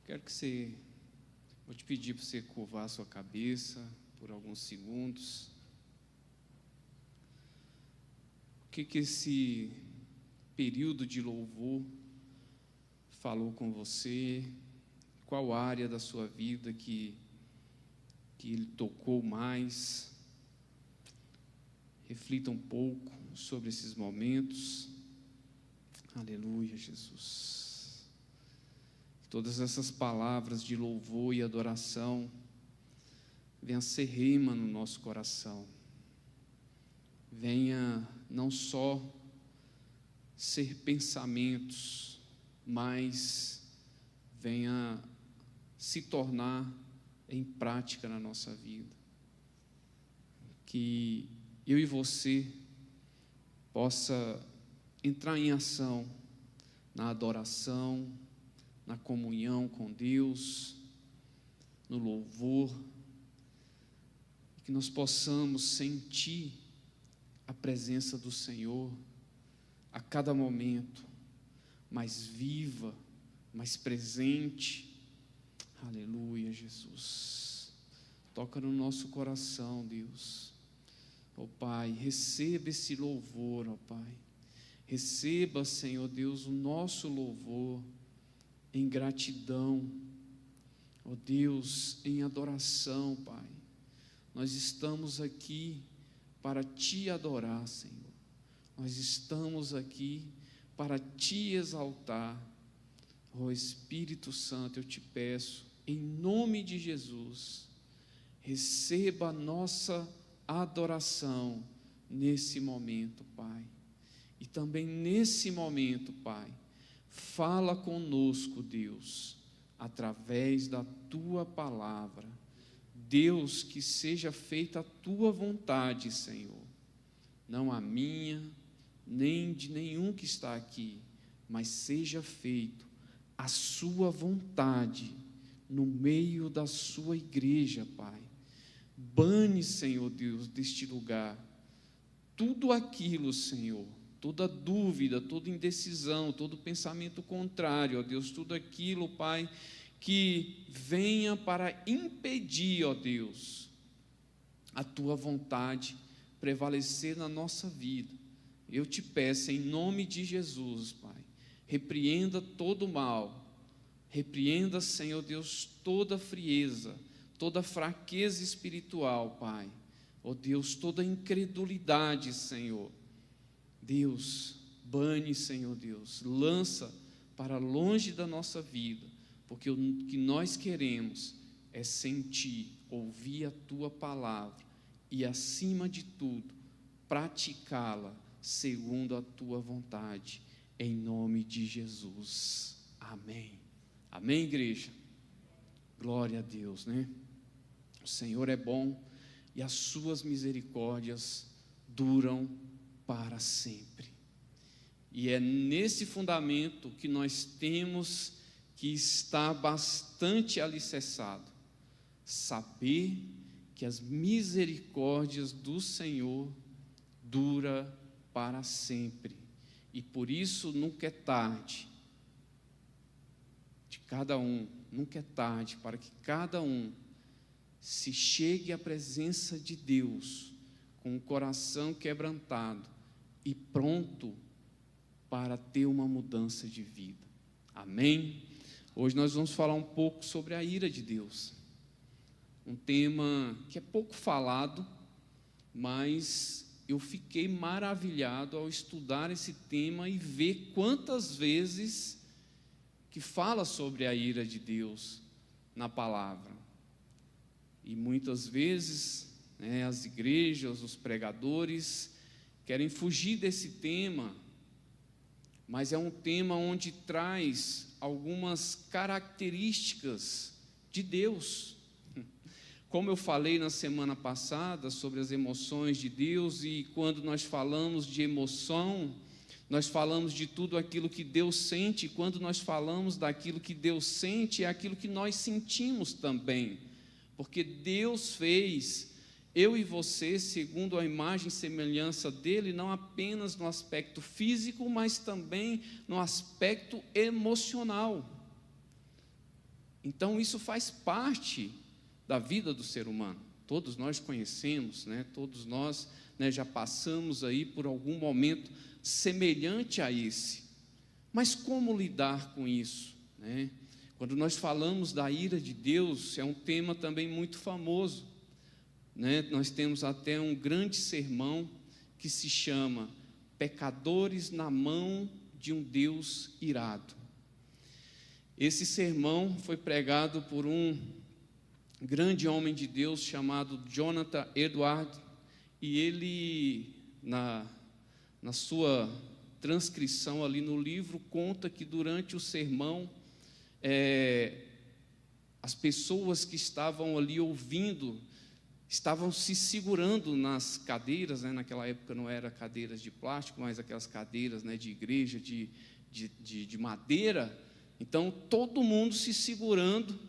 Quero que você, vou te pedir para você curvar a sua cabeça por alguns segundos. O que esse período de louvor falou com você? Qual área da sua vida que ele tocou mais? Reflita um pouco sobre esses momentos. Aleluia, Jesus. Todas essas palavras de louvor e adoração venha ser rema no nosso coração. Venha não só ser pensamentos, mas venha se tornar em prática na nossa vida. Que eu e você possa entrar em ação na adoração, na comunhão com Deus, no louvor, que nós possamos sentir a presença do Senhor a cada momento, mais viva, mais presente. Aleluia, Jesus. Toca no nosso coração, Deus. Ó Pai, receba esse louvor, ó Pai. Receba, Senhor Deus, o nosso louvor em gratidão, ó Deus, em adoração, Pai. Nós estamos aqui para Te adorar, Senhor. Nós estamos aqui para Te exaltar. Ó Espírito Santo, eu te peço, em nome de Jesus, receba a nossa adoração nesse momento, Pai. E também nesse momento, Pai, fala conosco, Deus, através da Tua palavra. Deus, que seja feita a Tua vontade, Senhor, não a minha, nem de nenhum que está aqui, mas seja feito a Sua vontade no meio da Sua igreja, Pai. Bane, Senhor Deus, deste lugar tudo aquilo, Senhor, toda dúvida, toda indecisão, todo pensamento contrário, ó Deus, tudo aquilo, Pai, que venha para impedir, ó Deus, a Tua vontade prevalecer na nossa vida. Eu te peço em nome de Jesus, Pai, repreenda todo o mal, repreenda, Senhor Deus, toda frieza, toda fraqueza espiritual, Pai, ó Deus, toda incredulidade, Senhor. Deus, bane, Senhor Deus, lança para longe da nossa vida, porque o que nós queremos é sentir, ouvir a Tua palavra e, acima de tudo, praticá-la segundo a Tua vontade, em nome de Jesus. Amém. Amém, igreja? Glória a Deus, né? O Senhor é bom e as Suas misericórdias duram para sempre. E é nesse fundamento que nós temos que estar bastante alicerçado. Saber que as misericórdias do Senhor duram para sempre. E por isso nunca é tarde de cada um, nunca é tarde para que cada um se chegue à presença de Deus com o coração quebrantado e pronto para ter uma mudança de vida. Amém? Hoje nós vamos falar um pouco sobre a ira de Deus. Um tema que é pouco falado, mas eu fiquei maravilhado ao estudar esse tema e ver quantas vezes que fala sobre a ira de Deus na palavra. E muitas vezes, as igrejas, os pregadores querem fugir desse tema, mas é um tema onde traz algumas características de Deus. Como eu falei na semana passada sobre as emoções de Deus, e quando nós falamos de emoção, nós falamos de tudo aquilo que Deus sente, e quando nós falamos daquilo que Deus sente, é aquilo que nós sentimos também, porque Deus fez eu e você segundo a imagem e semelhança dele, não apenas no aspecto físico, mas também no aspecto emocional. Então, isso faz parte da vida do ser humano. Todos nós conhecemos, né? Todos nós, né, já passamos aí por algum momento semelhante a esse. Mas como lidar com isso, né? Quando nós falamos da ira de Deus, é um tema também muito famoso, né? Nós temos até um grande sermão que se chama Pecadores na Mão de um Deus Irado. Esse sermão foi pregado por um grande homem de Deus chamado Jonathan Edwards, e ele, na sua transcrição ali no livro, conta que durante o sermão, as pessoas que estavam ali ouvindo, estavam se segurando nas cadeiras, né? Naquela época não eram cadeiras de plástico, mas aquelas cadeiras, né, de igreja, de madeira. Então, todo mundo se segurando,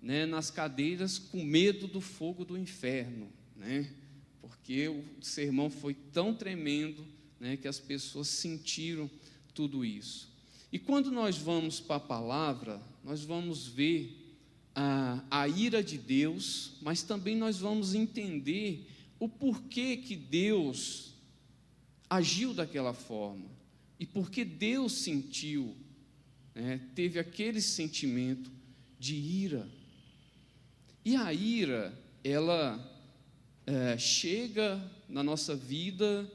né, nas cadeiras com medo do fogo do inferno, né? Porque o sermão foi tão tremendo, né, que as pessoas sentiram tudo isso. E quando nós vamos para a palavra, nós vamos ver a ira de Deus, mas também nós vamos entender o porquê que Deus agiu daquela forma, e porque Deus sentiu, né, teve aquele sentimento de ira. E a ira, ela chega na nossa vida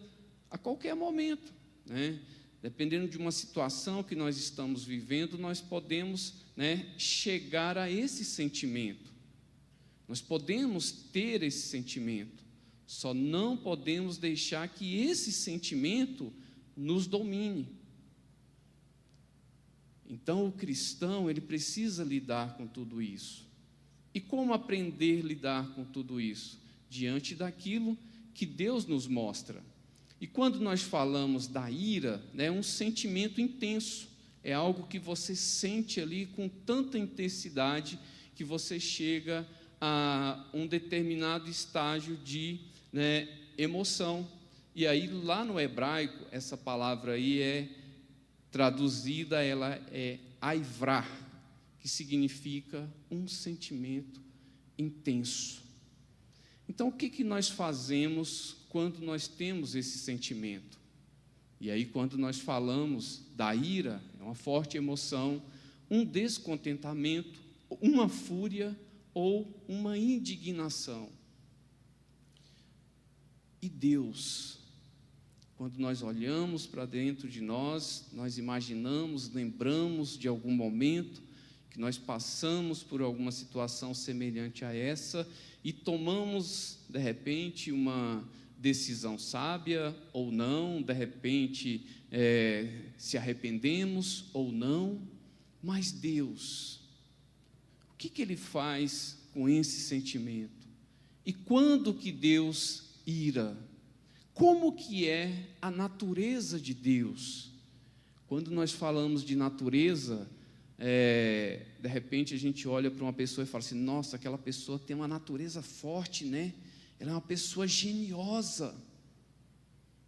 a qualquer momento, né? Dependendo de uma situação que nós estamos vivendo, nós podemos, né, chegar a esse sentimento. Nós podemos ter esse sentimento, só não podemos deixar que esse sentimento nos domine. Então, o cristão, ele precisa lidar com tudo isso. E como aprender a lidar com tudo isso? Diante daquilo que Deus nos mostra. E quando nós falamos da ira, né, é um sentimento intenso, é algo que você sente ali com tanta intensidade que você chega a um determinado estágio de, né, emoção. E aí lá no hebraico, essa palavra aí é traduzida, ela é aivrar, que significa um sentimento intenso. Então, o que nós fazemos quando nós temos esse sentimento? E aí, quando nós falamos da ira, é uma forte emoção, um descontentamento, uma fúria ou uma indignação. E Deus, quando nós olhamos para dentro de nós, nós imaginamos, lembramos de algum momento que nós passamos por alguma situação semelhante a essa e tomamos, de repente, uma decisão sábia ou não, de repente se arrependemos ou não, mas Deus, o que Ele faz com esse sentimento? E quando que Deus ira? Como que é a natureza de Deus? Quando nós falamos de natureza, de repente a gente olha para uma pessoa e fala assim, nossa, aquela pessoa tem uma natureza forte, né? Ela é uma pessoa geniosa.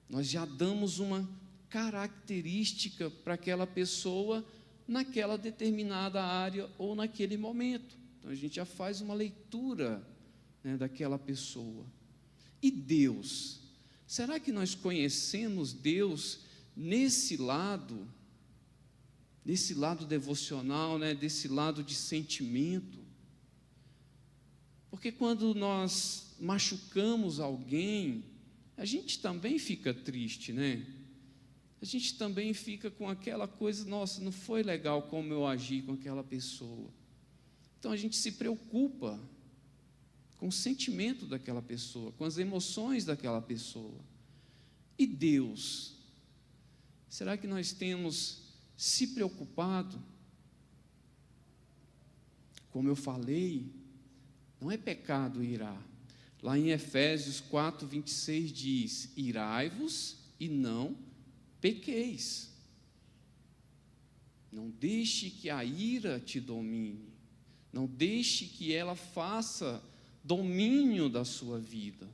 Nós já damos uma característica para aquela pessoa naquela determinada área ou naquele momento. Então a gente já faz uma leitura, né, daquela pessoa. E Deus? Será que nós conhecemos Deus nesse lado devocional, né, desse lado de sentimento? Porque quando nós machucamos alguém, a gente também fica triste, né? A gente também fica com aquela coisa, nossa, não foi legal como eu agi com aquela pessoa. Então a gente se preocupa com o sentimento daquela pessoa, com as emoções daquela pessoa. E Deus? Será que nós temos se preocupado? Como eu falei, não é pecado irar. Lá em Efésios 4:26 diz, irai-vos e não pequeis. Não deixe que a ira te domine. Não deixe que ela faça domínio da sua vida.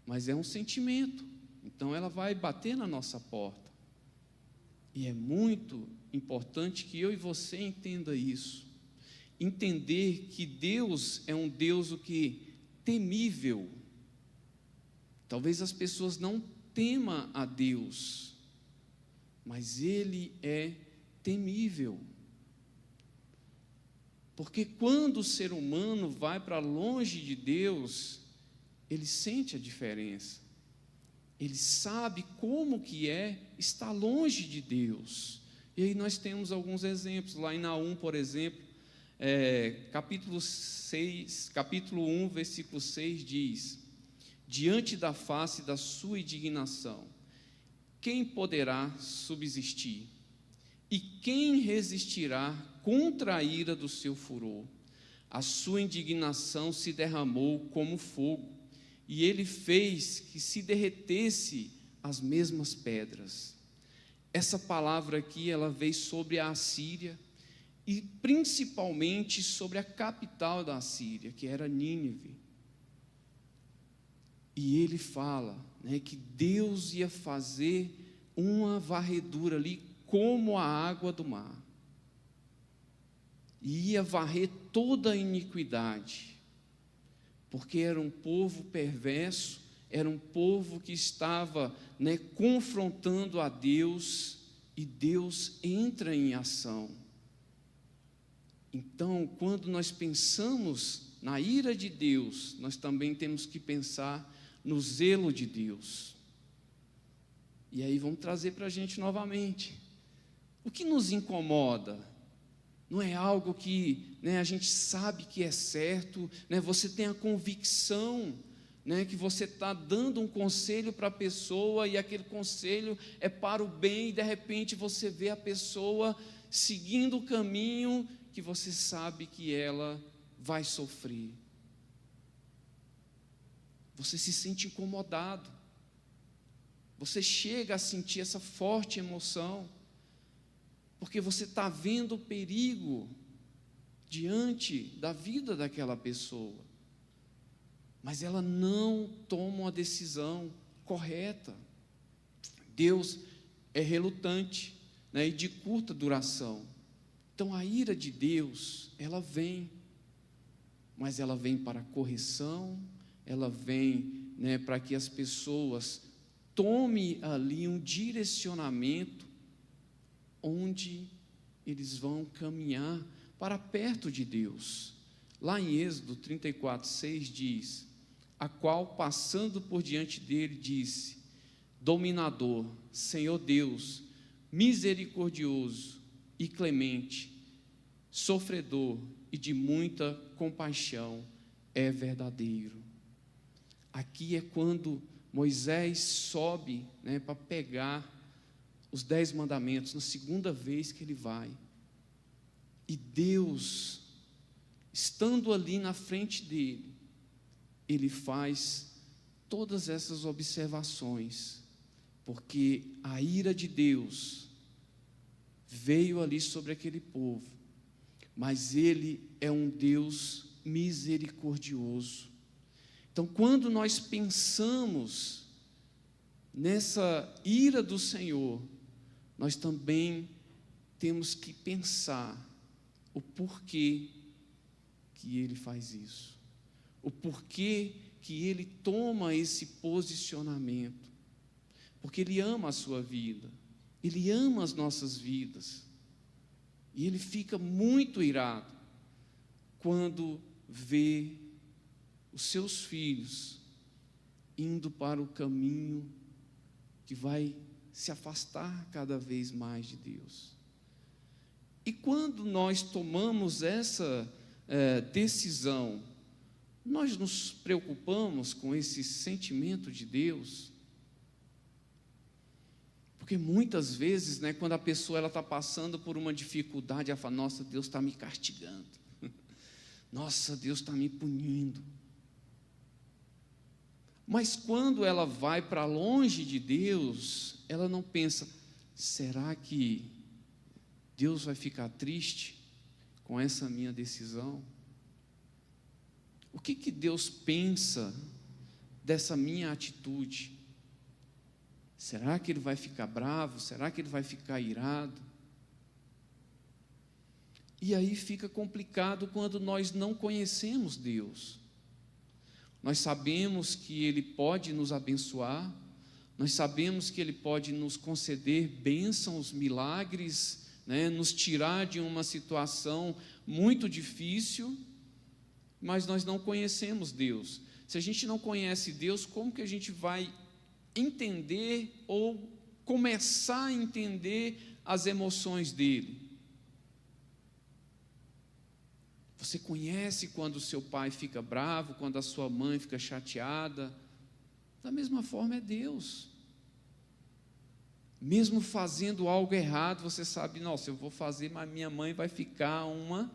Mas é um sentimento. Então ela vai bater na nossa porta. E é muito importante que eu e você entenda isso. entender que Deus é um Deus o que? Temível. Talvez as pessoas não temam a Deus, mas Ele é temível. Porque quando o ser humano vai para longe de Deus, ele sente a diferença. Ele sabe como que é estar longe de Deus. E aí nós temos alguns exemplos. Lá em Naum, por exemplo, capítulo 1, versículo 6 diz: diante da face da sua indignação, quem poderá subsistir? E quem resistirá contra a ira do seu furor? A sua indignação se derramou como fogo, e ele fez que se derretesse as mesmas pedras. Essa palavra aqui, ela veio sobre a Assíria, e principalmente sobre a capital da Assíria, que era Nínive. E ele fala, né, que Deus ia fazer uma varredura ali, como a água do mar, e ia varrer toda a iniquidade, porque era um povo perverso, era um povo que estava, né, confrontando a Deus, e Deus entra em ação. Então, quando nós pensamos na ira de Deus, nós também temos que pensar no zelo de Deus. E aí vamos trazer para a gente novamente. O que nos incomoda? Não é algo que, né, a gente sabe que é certo, né, você tem a convicção, né, que você está dando um conselho para a pessoa, e aquele conselho é para o bem, e de repente você vê a pessoa seguindo o caminho que você sabe que ela vai sofrer. Você se sente incomodado, você chega a sentir essa forte emoção, porque você está vendo o perigo diante da vida daquela pessoa, mas ela não toma uma decisão correta. Deus é relutante, né, e de curta duração. Então a ira de Deus, ela vem, mas ela vem para correção, ela vem, né, para que as pessoas tomem ali um direcionamento, onde eles vão caminhar para perto de Deus. Lá em Êxodo 34:6 diz: a qual, passando por diante dele, disse: dominador, Senhor Deus, misericordioso e clemente, sofredor e de muita compaixão, é verdadeiro. Aqui é quando Moisés sobe, né, para pegar os 10 mandamentos, na segunda vez que ele vai, e Deus, estando ali na frente dele, ele faz todas essas observações, porque a ira de Deus veio ali sobre aquele povo, mas ele é um Deus misericordioso. Então, quando nós pensamos nessa ira do Senhor, nós também temos que pensar o porquê que Ele faz isso, o porquê que Ele toma esse posicionamento, porque Ele ama a sua vida, Ele ama as nossas vidas, e Ele fica muito irado quando vê os seus filhos indo para o caminho que vai se afastar cada vez mais de Deus. E quando nós tomamos essa decisão, nós nos preocupamos com esse sentimento de Deus, porque muitas vezes, né, quando a pessoa está passando por uma dificuldade, ela fala: nossa, Deus está me castigando, nossa, Deus está me punindo. Mas quando ela vai para longe de Deus, ela não pensa: será que Deus vai ficar triste com essa minha decisão? O que Deus pensa dessa minha atitude? Será que Ele vai ficar bravo? Será que Ele vai ficar irado? E aí fica complicado quando nós não conhecemos Deus. Nós sabemos que Ele pode nos abençoar, nós sabemos que Ele pode nos conceder bênçãos, milagres, né, nos tirar de uma situação muito difícil, mas nós não conhecemos Deus. Se a gente não conhece Deus, como que a gente vai entender ou começar a entender as emoções dele? Você conhece quando o seu pai fica bravo, quando a sua mãe fica chateada? Da mesma forma é Deus. Mesmo fazendo algo errado, você sabe, nossa, eu vou fazer, mas minha mãe vai ficar uma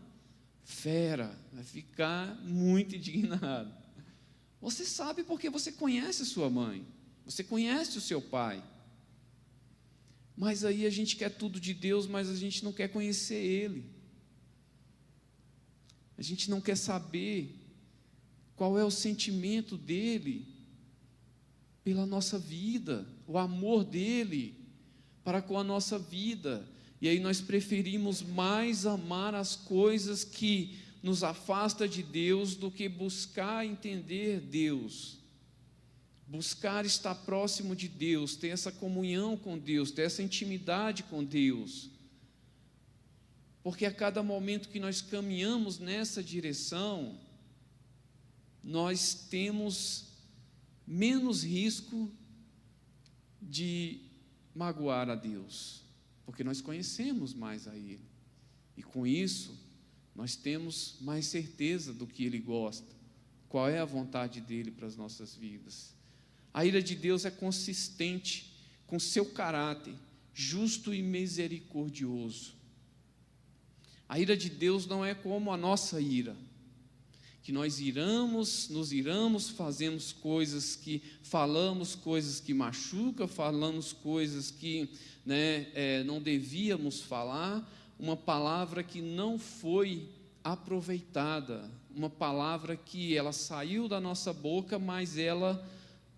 fera, vai ficar muito indignada. Você sabe porque você conhece a sua mãe, você conhece o seu pai. Mas aí a gente quer tudo de Deus, mas a gente não quer conhecer Ele. A gente não quer saber qual é o sentimento dEle pela nossa vida, o amor dEle para com a nossa vida. E aí nós preferimos mais amar as coisas que nos afastam de Deus do que buscar entender Deus, buscar estar próximo de Deus, ter essa comunhão com Deus, ter essa intimidade com Deus. Porque a cada momento que nós caminhamos nessa direção, nós temos menos risco de magoar a Deus, porque nós conhecemos mais a Ele, e com isso, nós temos mais certeza do que Ele gosta, qual é a vontade dEle para as nossas vidas. A ira de Deus é consistente com seu caráter, justo e misericordioso. A ira de Deus não é como a nossa ira, que nós nos iramos, fazemos coisas que, falamos coisas que machucam, falamos coisas que não devíamos falar, uma palavra que não foi aproveitada, uma palavra que ela saiu da nossa boca, mas ela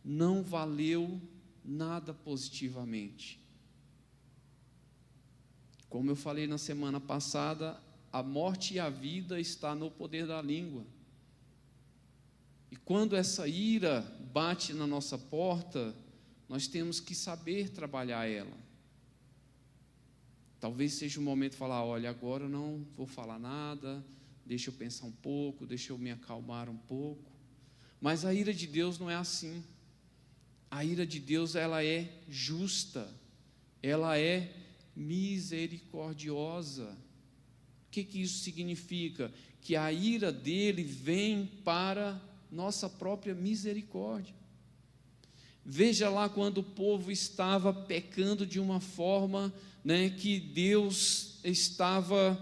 não valeu nada positivamente. Como eu falei na semana passada, a morte e a vida está no poder da língua. E quando essa ira bate na nossa porta, nós temos que saber trabalhar ela. Talvez seja o momento de falar, olha, agora eu não vou falar nada, deixa eu pensar um pouco, deixa eu me acalmar um pouco. Mas a ira de Deus não é assim. A ira de Deus, ela é justa, ela é misericordiosa. O que isso significa? Que a ira dele vem para nossa própria misericórdia. Veja lá quando o povo estava pecando de uma forma, que Deus estava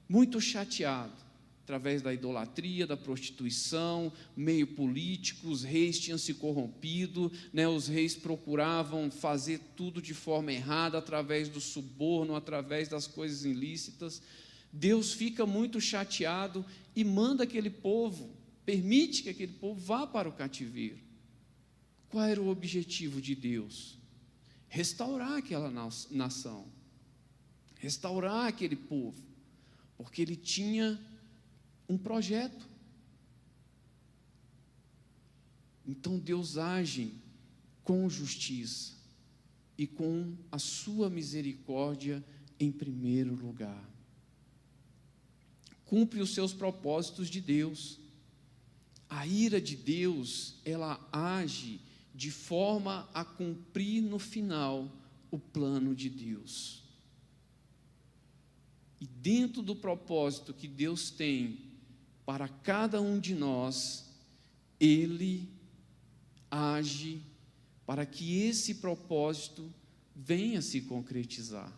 muito chateado, através da idolatria, da prostituição, meio político, os reis tinham se corrompido, os reis procuravam fazer tudo de forma errada, através do suborno, através das coisas ilícitas. Deus fica muito chateado e manda aquele povo, permite que aquele povo vá para o cativeiro. Qual era o objetivo de Deus? Restaurar aquela nação, restaurar aquele povo, porque Ele tinha um projeto. Então Deus age com justiça e com a sua misericórdia em primeiro lugar. Cumpre os seus propósitos de Deus. A ira de Deus, ela age de forma a cumprir no final o plano de Deus. E dentro do propósito que Deus tem para cada um de nós, Ele age para que esse propósito venha se concretizar.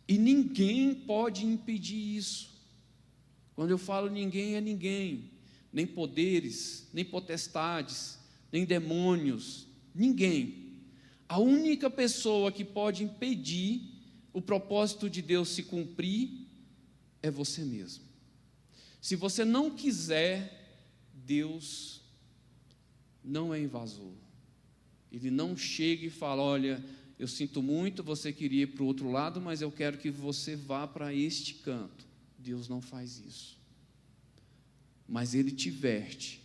E ninguém pode impedir isso. Quando eu falo ninguém, é ninguém. Nem poderes, nem potestades, nem demônios, ninguém. A única pessoa que pode impedir o propósito de Deus se cumprir é você mesmo. Se você não quiser, Deus não é invasor. Ele não chega e fala, olha, eu sinto muito, você queria ir para o outro lado, mas eu quero que você vá para este canto. Deus não faz isso. Mas Ele te veste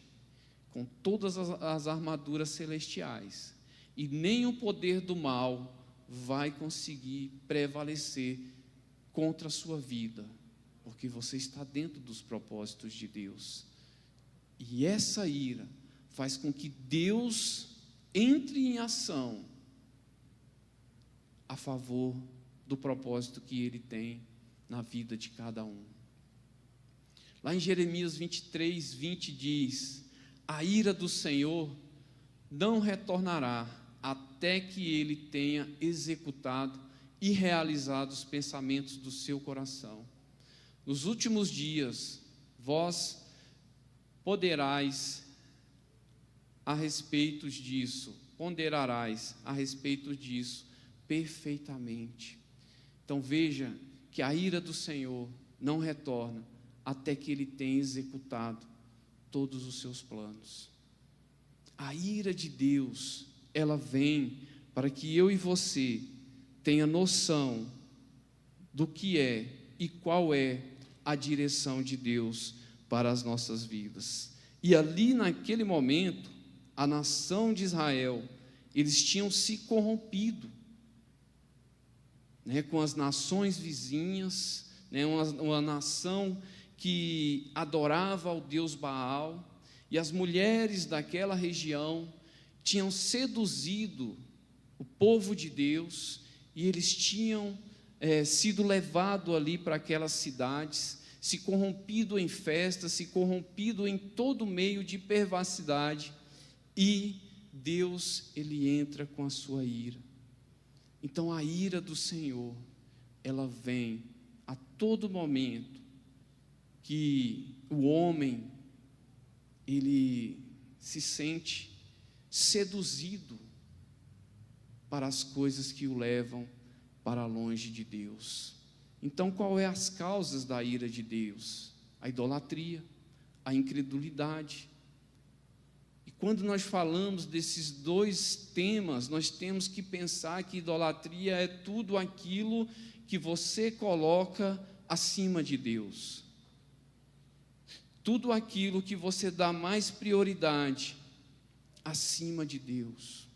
com todas as armaduras celestiais, e nem o poder do mal vai conseguir prevalecer contra a sua vida, porque você está dentro dos propósitos de Deus. E essa ira faz com que Deus entre em ação a favor do propósito que Ele tem na vida de cada um. Lá em Jeremias 23, 20 diz: a ira do Senhor não retornará até que Ele tenha executado e realizado os pensamentos do seu coração. Nos últimos dias, vós ponderarás a respeito disso perfeitamente. Então veja que a ira do Senhor não retorna até que Ele tenha executado todos os seus planos. A ira de Deus, ela vem para que eu e você tenha noção do que é e qual é a direção de Deus para as nossas vidas. E ali naquele momento, a nação de Israel, eles tinham se corrompido, com as nações vizinhas, uma nação que adorava ao Deus Baal, e as mulheres daquela região tinham seduzido o povo de Deus, e eles tinham sido levados ali para aquelas cidades, se corrompido em festas, se corrompido em todo meio de perversidade, e Deus, Ele entra com a sua ira. Então a ira do Senhor, ela vem a todo momento que o homem, ele se sente seduzido para as coisas que o levam para longe de Deus. Então, qual é as causas da ira de Deus? A idolatria, a incredulidade. E quando nós falamos desses dois temas, nós temos que pensar que idolatria é tudo aquilo que você coloca acima de Deus. Tudo aquilo que você dá mais prioridade acima de Deus.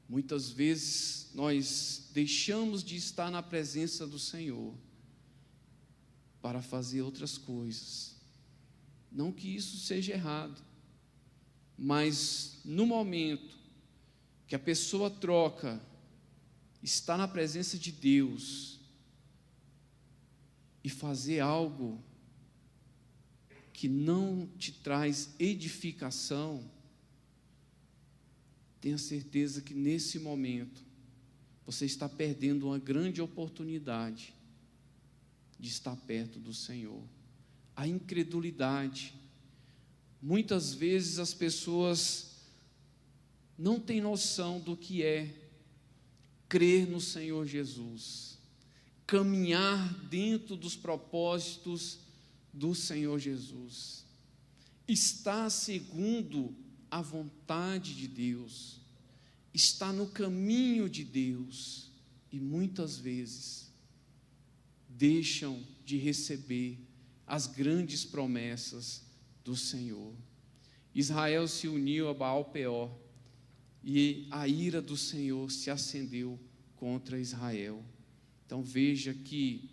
Muitas vezes nós deixamos de estar na presença do Senhor para fazer outras coisas. Não que isso seja errado, mas no momento que a pessoa troca estar na presença de Deus e fazer algo que não te traz edificação, tenha certeza que nesse momento você está perdendo uma grande oportunidade de estar perto do Senhor. A incredulidade. Muitas vezes as pessoas não têm noção do que é crer no Senhor Jesus, caminhar dentro dos propósitos do Senhor Jesus, estar segundo a vontade de Deus, está no caminho de Deus, e muitas vezes deixam de receber as grandes promessas do Senhor. Israel se uniu a Baal-peor, e a ira do Senhor se acendeu contra Israel. Então veja que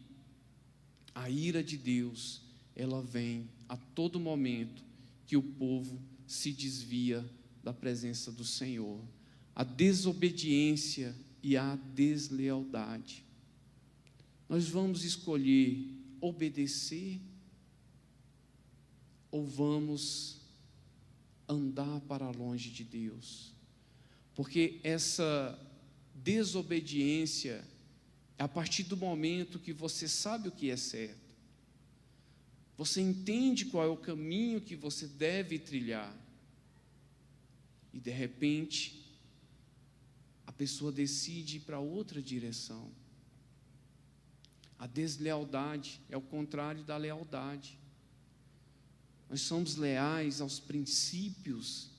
a ira de Deus, ela vem a todo momento que o povo se desvia da presença do Senhor. A desobediência e a deslealdade. Nós vamos escolher obedecer ou vamos andar para longe de Deus? Porque essa desobediência é a partir do momento que você sabe o que é certo. Você entende qual é o caminho que você deve trilhar. E de repente, a pessoa decide ir para outra direção. A deslealdade é o contrário da lealdade. Nós somos leais aos princípios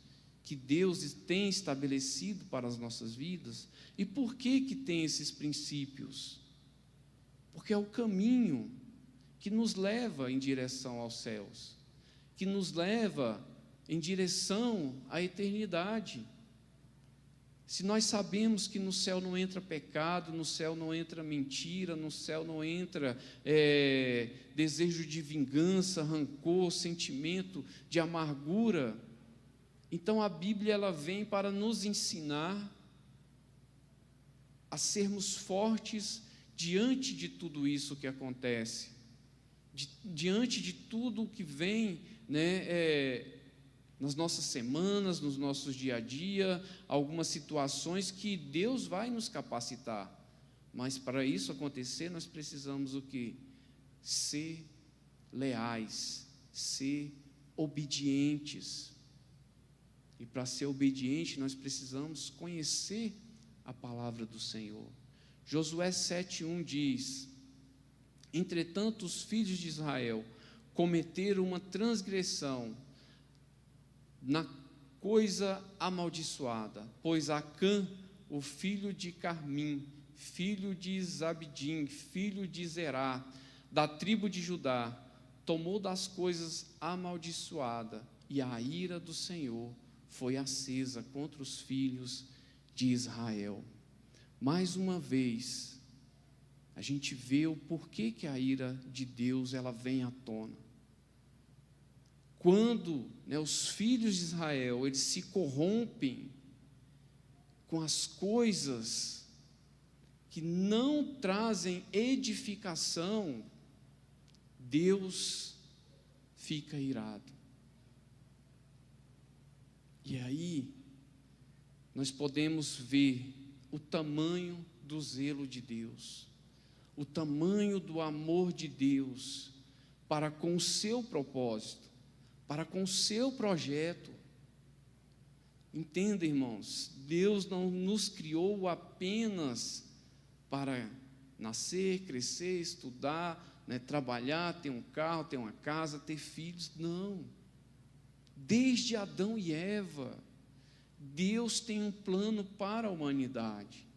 que Deus tem estabelecido para as nossas vidas. E por que tem esses princípios? Porque é o caminho que nos leva em direção aos céus, que nos leva em direção à eternidade. Se nós sabemos que no céu não entra pecado, no céu não entra mentira, no céu não entra desejo de vingança, rancor, sentimento de amargura, então a Bíblia ela vem para nos ensinar a sermos fortes diante de tudo isso que acontece, diante de tudo que vem, nas nossas semanas, nos nossos dia a dia, algumas situações que Deus vai nos capacitar. Mas para isso acontecer, nós precisamos o quê? Ser leais, ser obedientes. E para ser obediente, nós precisamos conhecer a palavra do Senhor. Josué 7:1 diz: entretanto, os filhos de Israel cometeram uma transgressão na coisa amaldiçoada, pois Acã, o filho de Carmim, filho de Zabidim, filho de Zerá, da tribo de Judá, tomou das coisas amaldiçoadas, e a ira do Senhor foi acesa contra os filhos de Israel. Mais uma vez, a gente vê o porquê que a ira de Deus ela vem à tona. Quando os filhos de Israel eles se corrompem com as coisas que não trazem edificação, Deus fica irado. E aí nós podemos ver o tamanho do zelo de Deus, o tamanho do amor de Deus para com o seu propósito, para com o seu projeto. Entenda, irmãos, Deus não nos criou apenas para nascer, crescer, estudar, trabalhar, ter um carro, ter uma casa, ter filhos. Não. Desde Adão e Eva, Deus tem um plano para a humanidade.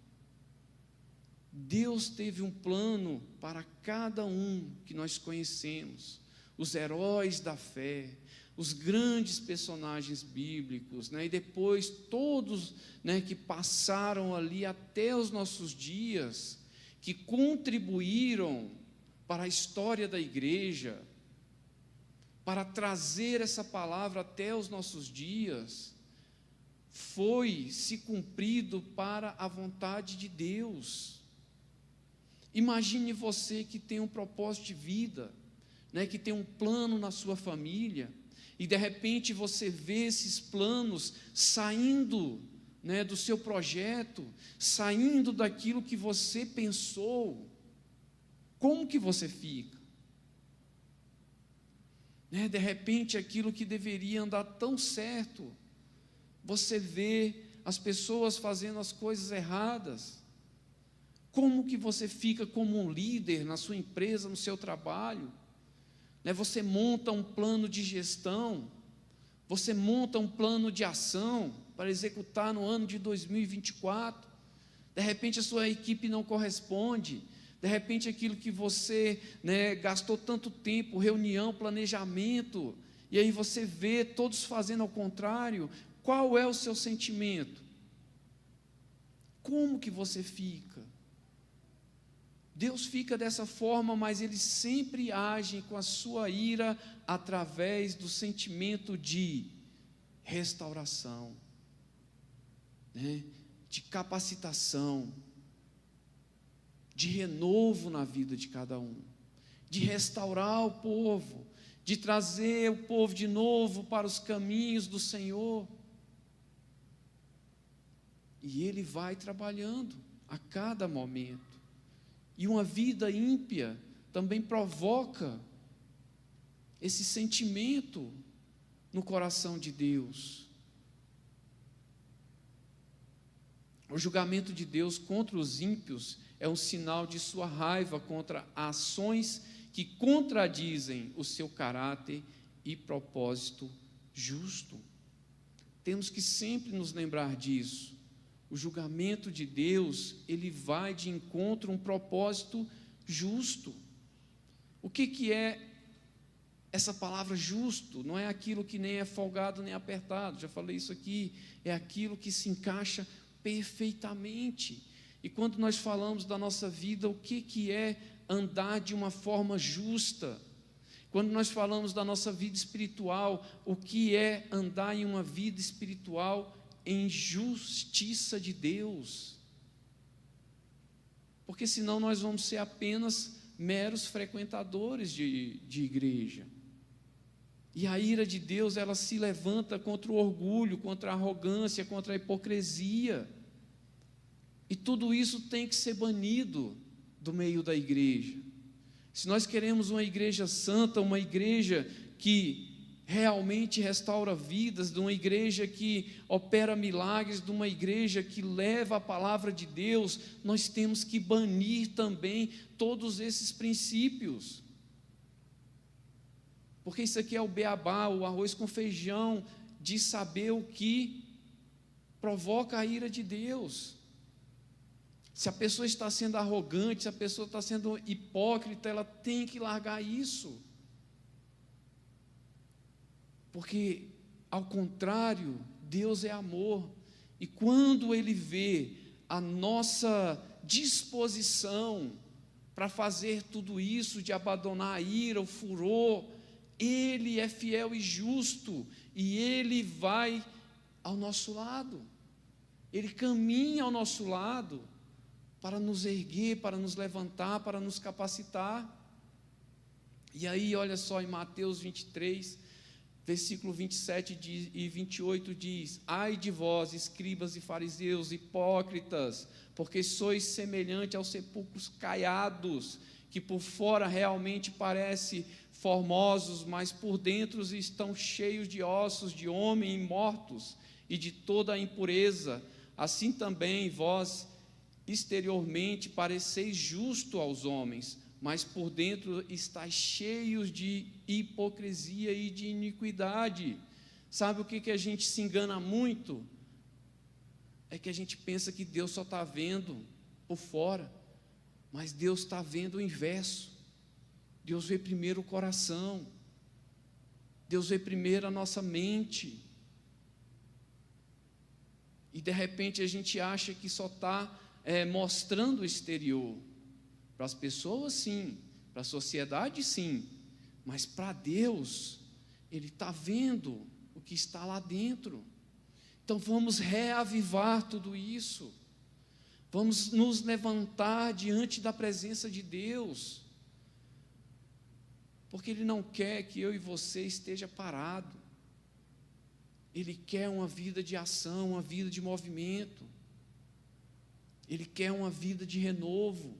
Deus teve um plano para cada um que nós conhecemos, os heróis da fé, os grandes personagens bíblicos, e depois todos que passaram ali até os nossos dias, que contribuíram para a história da igreja, para trazer essa palavra até os nossos dias, foi se cumprido para a vontade de Deus. Imagine você que tem um propósito de vida, que tem um plano na sua família, e de repente você vê esses planos saindo do seu projeto, saindo daquilo que você pensou. Como que você fica? De repente aquilo que deveria andar tão certo, você vê as pessoas fazendo as coisas erradas. Como que você fica como um líder na sua empresa, no seu trabalho? Você monta um plano de gestão, você monta um plano de ação para executar no ano de 2024, de repente a sua equipe não corresponde, de repente aquilo que você gastou tanto tempo, reunião, planejamento, e aí você vê todos fazendo ao contrário. Qual é o seu sentimento? Como que você fica? Deus fica dessa forma, mas Ele sempre age com a sua ira através do sentimento de restauração, de capacitação, de renovo na vida de cada um, de restaurar o povo, de trazer o povo de novo para os caminhos do Senhor. E Ele vai trabalhando a cada momento. E uma vida ímpia também provoca esse sentimento no coração de Deus. O julgamento de Deus contra os ímpios é um sinal de sua raiva contra ações que contradizem o seu caráter e propósito justo. Temos que sempre nos lembrar disso. O julgamento de Deus, ele vai de encontro a um propósito justo. O que é essa palavra justo? Não é aquilo que nem é folgado nem apertado, já falei isso aqui, é aquilo que se encaixa perfeitamente. E quando nós falamos da nossa vida, o que é andar de uma forma justa? Quando nós falamos da nossa vida espiritual, o que é andar em uma vida espiritual em justiça de Deus? Porque senão nós vamos ser apenas meros frequentadores de igreja. E a ira de Deus, ela se levanta contra o orgulho, contra a arrogância, contra a hipocrisia. E tudo isso tem que ser banido do meio da igreja. Se nós queremos uma igreja santa, uma igreja que realmente restaura vidas, de uma igreja que opera milagres, de uma igreja que leva a palavra de Deus, nós temos que banir também todos esses princípios. Porque isso aqui é o beabá, o arroz com feijão, de saber o que provoca a ira de Deus. Se a pessoa está sendo arrogante, se a pessoa está sendo hipócrita, ela tem que largar isso. Porque, ao contrário, Deus é amor. E quando Ele vê a nossa disposição para fazer tudo isso, de abandonar a ira, o furor, Ele é fiel e justo, e Ele vai ao nosso lado. Ele caminha ao nosso lado, para nos erguer, para nos levantar, para nos capacitar. E aí, olha só, em Mateus 23, versículo 27 e 28 diz: ai de vós, escribas e fariseus, hipócritas, porque sois semelhante aos sepulcros caiados, que por fora realmente parecem formosos, mas por dentro estão cheios de ossos de homem mortos e de toda a impureza. Assim também vós exteriormente pareceis justo aos homens, mas por dentro estáis cheios de hipocrisia e de iniquidade. Sabe o que a gente se engana muito? É que a gente pensa que Deus só está vendo por fora, mas Deus está vendo o inverso. Deus vê primeiro o coração, Deus vê primeiro a nossa mente, e de repente a gente acha que só está mostrando o exterior. Para as pessoas, sim. Para a sociedade, sim. Mas para Deus, Ele está vendo o que está lá dentro. Então vamos reavivar tudo isso. Vamos nos levantar diante da presença de Deus. Porque Ele não quer que eu e você esteja parado. Ele quer uma vida de ação, uma vida de movimento. Ele quer uma vida de renovo.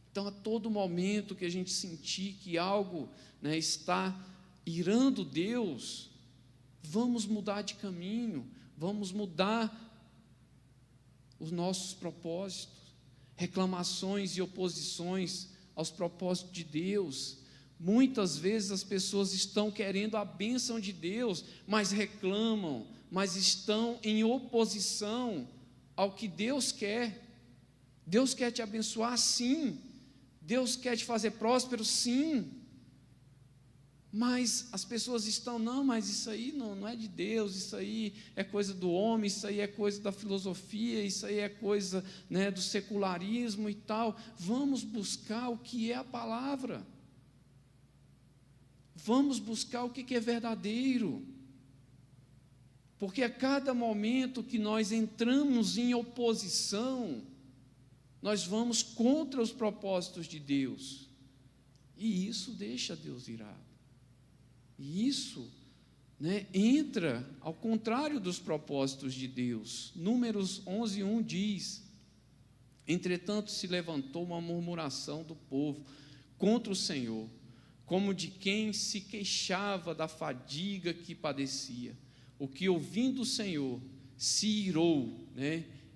Então, a todo momento que a gente sentir que algo está irando Deus, vamos mudar de caminho, vamos mudar os nossos propósitos, reclamações e oposições aos propósitos de Deus. Muitas vezes as pessoas estão querendo a bênção de Deus, mas reclamam, mas estão em oposição ao que Deus quer. Deus quer te abençoar, sim. Deus quer te fazer próspero, sim. Mas as pessoas estão, não, mas isso aí não é de Deus, isso aí é coisa do homem, isso aí é coisa da filosofia, isso aí é coisa do secularismo e tal. Vamos buscar o que é a palavra. Vamos buscar o que é verdadeiro. Porque a cada momento que nós entramos em oposição, nós vamos contra os propósitos de Deus. E isso deixa Deus irado. E isso entra ao contrário dos propósitos de Deus. Números 11:1 diz: entretanto se levantou uma murmuração do povo contra o Senhor, como de quem se queixava da fadiga que padecia. O que, ouvindo o Senhor, se irou,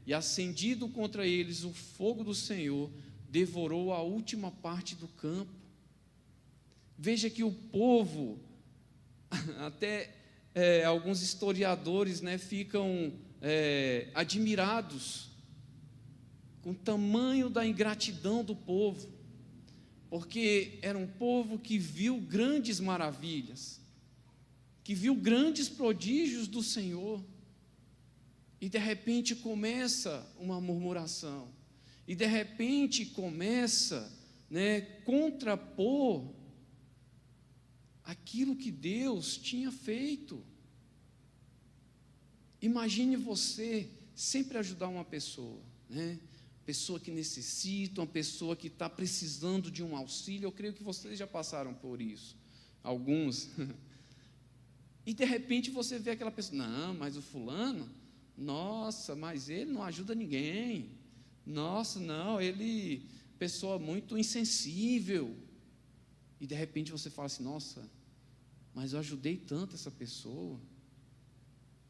e acendido contra eles o fogo do Senhor, devorou a última parte do campo. Veja que o povo até alguns historiadores, né, ficam admirados com o tamanho da ingratidão do povo, porque era um povo que viu grandes maravilhas, que viu grandes prodígios do Senhor, e de repente começa uma murmuração, e de repente começa, né, contrapor aquilo que Deus tinha feito. Imagine você sempre ajudar uma pessoa, né? Pessoa que necessita, uma pessoa que está precisando de um auxílio. Eu creio que vocês já passaram por isso, alguns. E de repente você vê aquela pessoa, não, mas o fulano, nossa, mas ele não ajuda ninguém. Nossa, não, ele, pessoa muito insensível. E de repente você fala assim, nossa, mas eu ajudei tanto essa pessoa.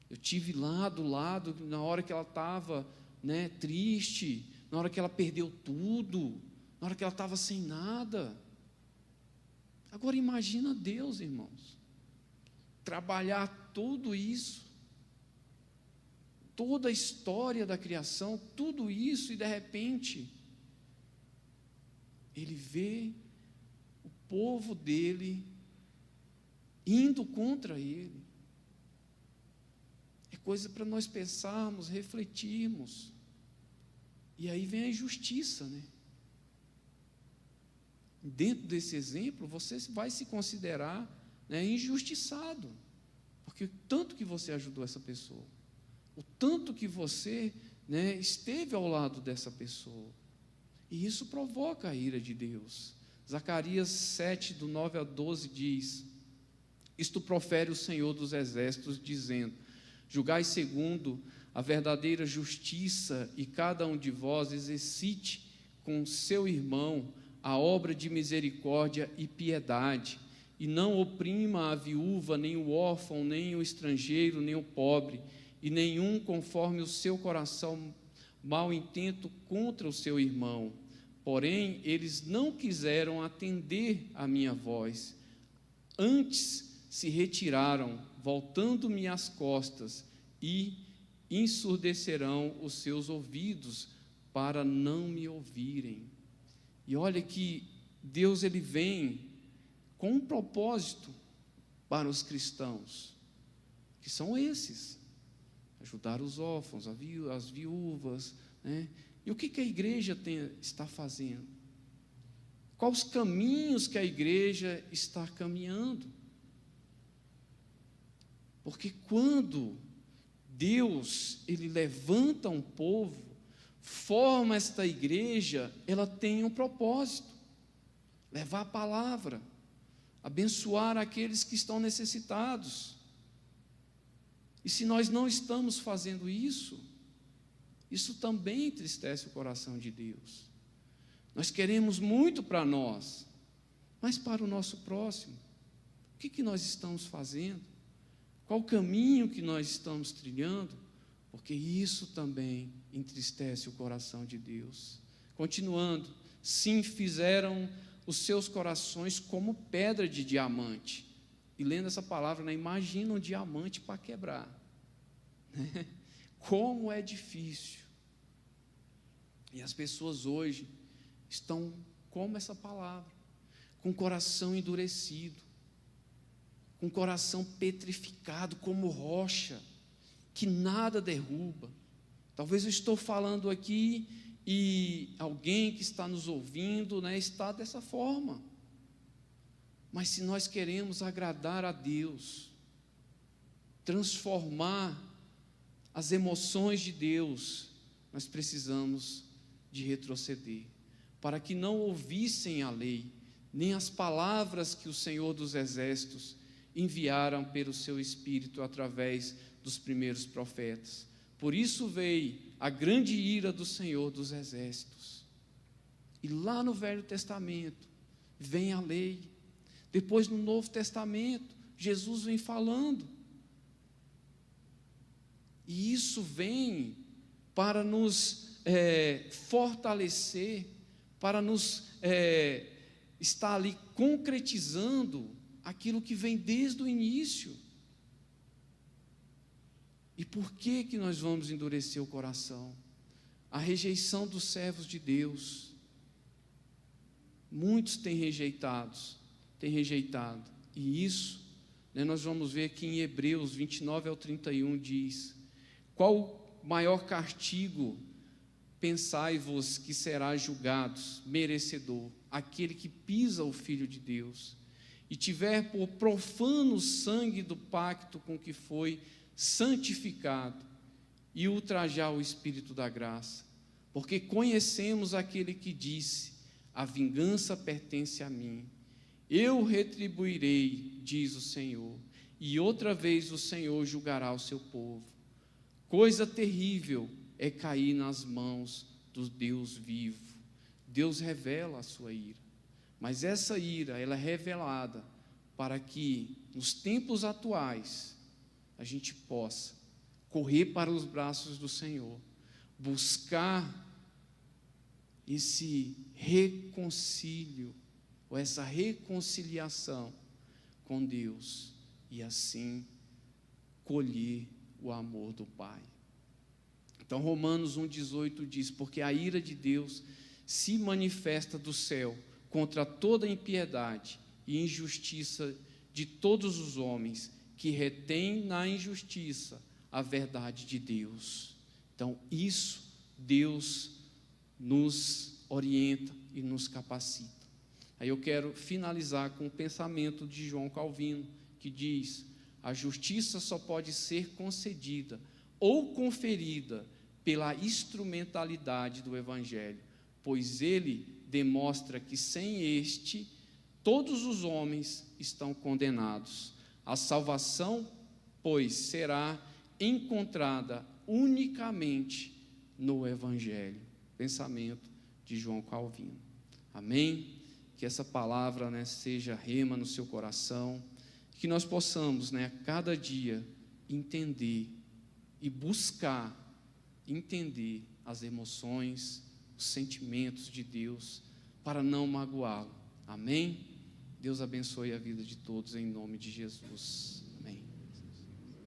Eu tive lá do lado, na hora que ela estava, né, triste, na hora que ela perdeu tudo, na hora que ela estava sem nada. Agora imagina Deus, irmãos, trabalhar tudo isso, toda a história da criação, tudo isso, e de repente Ele vê o povo dele indo contra Ele. É coisa para nós pensarmos, refletirmos. E aí vem a injustiça, né? Dentro desse exemplo, você vai se considerar, né, injustiçado, porque o tanto que você ajudou essa pessoa, o tanto que você, né, esteve ao lado dessa pessoa, e isso provoca a ira de Deus. Zacarias 7, do 9 a 12 diz: isto profere o Senhor dos Exércitos, dizendo: julgai segundo a verdadeira justiça, e cada um de vós exercite com seu irmão a obra de misericórdia e piedade, e não oprima a viúva, nem o órfão, nem o estrangeiro, nem o pobre, e nenhum conforme o seu coração mau intento contra o seu irmão. Porém, eles não quiseram atender à minha voz, antes se retiraram, voltando-me as costas, e ensurdecerão os seus ouvidos para não me ouvirem. E olha que Deus, ele vem com um propósito para os cristãos, que são esses: ajudar os órfãos, as viúvas, né? E o que a igreja está fazendo? Quais os caminhos que a igreja está caminhando? Porque quando Deus, ele levanta um povo, forma esta igreja, ela tem um propósito: levar a palavra, abençoar aqueles que estão necessitados. E se nós não estamos fazendo isso, isso também entristece o coração de Deus. Nós queremos muito para nós, mas para o nosso próximo, o que nós estamos fazendo? Qual o caminho que nós estamos trilhando? Porque isso também entristece o coração de Deus. Continuando: sim, fizeram os seus corações como pedra de diamante. E lendo essa palavra, né, imagina um diamante para quebrar, né? Como é difícil. E as pessoas hoje estão como essa palavra, com o coração endurecido, com o coração petrificado como rocha, que nada derruba. Talvez eu estou falando aqui e alguém que está nos ouvindo, né, está dessa forma. Mas se nós queremos agradar a Deus, transformar as emoções de Deus, nós precisamos de retroceder, para que não ouvissem a lei, nem as palavras que o Senhor dos Exércitos enviaram pelo seu Espírito através dos primeiros profetas. Por isso veio a grande ira do Senhor dos Exércitos. E lá no Velho Testamento vem a lei. Depois no Novo Testamento, Jesus vem falando. E isso vem para nos fortalecer, para nos estar ali concretizando aquilo que vem desde o início. E por que que nós vamos endurecer o coração? A rejeição dos servos de Deus. Muitos têm rejeitado. E isso, nós vamos ver aqui em Hebreus 29 ao 31, diz: qual o maior castigo pensai-vos que será julgado, merecedor? Aquele que pisa o Filho de Deus, e tiver por profano o sangue do pacto com que foi santificado, e ultrajar o Espírito da graça. Porque conhecemos aquele que disse: a vingança pertence a mim, eu retribuirei, diz o Senhor, e outra vez o Senhor julgará o seu povo. Coisa terrível é cair nas mãos do Deus vivo. Deus revela a sua ira, mas essa ira, ela é revelada para que nos tempos atuais a gente possa correr para os braços do Senhor, buscar esse reconcílio, ou essa reconciliação com Deus, e assim colher o amor do Pai. Então Romanos 1,18 diz: porque a ira de Deus se manifesta do céu contra toda impiedade e injustiça de todos os homens que retêm na injustiça a verdade de Deus. Então isso Deus nos orienta e nos capacita. Aí eu quero finalizar com o pensamento de João Calvino, que diz: a justiça só pode ser concedida ou conferida pela instrumentalidade do Evangelho, pois ele demonstra que sem este, todos os homens estão condenados. A salvação, pois, será encontrada unicamente no Evangelho. Pensamento de João Calvino. Amém? Que essa palavra, seja rema no seu coração, que nós possamos, a cada dia, entender e buscar entender as emoções, os sentimentos de Deus, para não magoá-lo. Amém? Deus abençoe a vida de todos em nome de Jesus.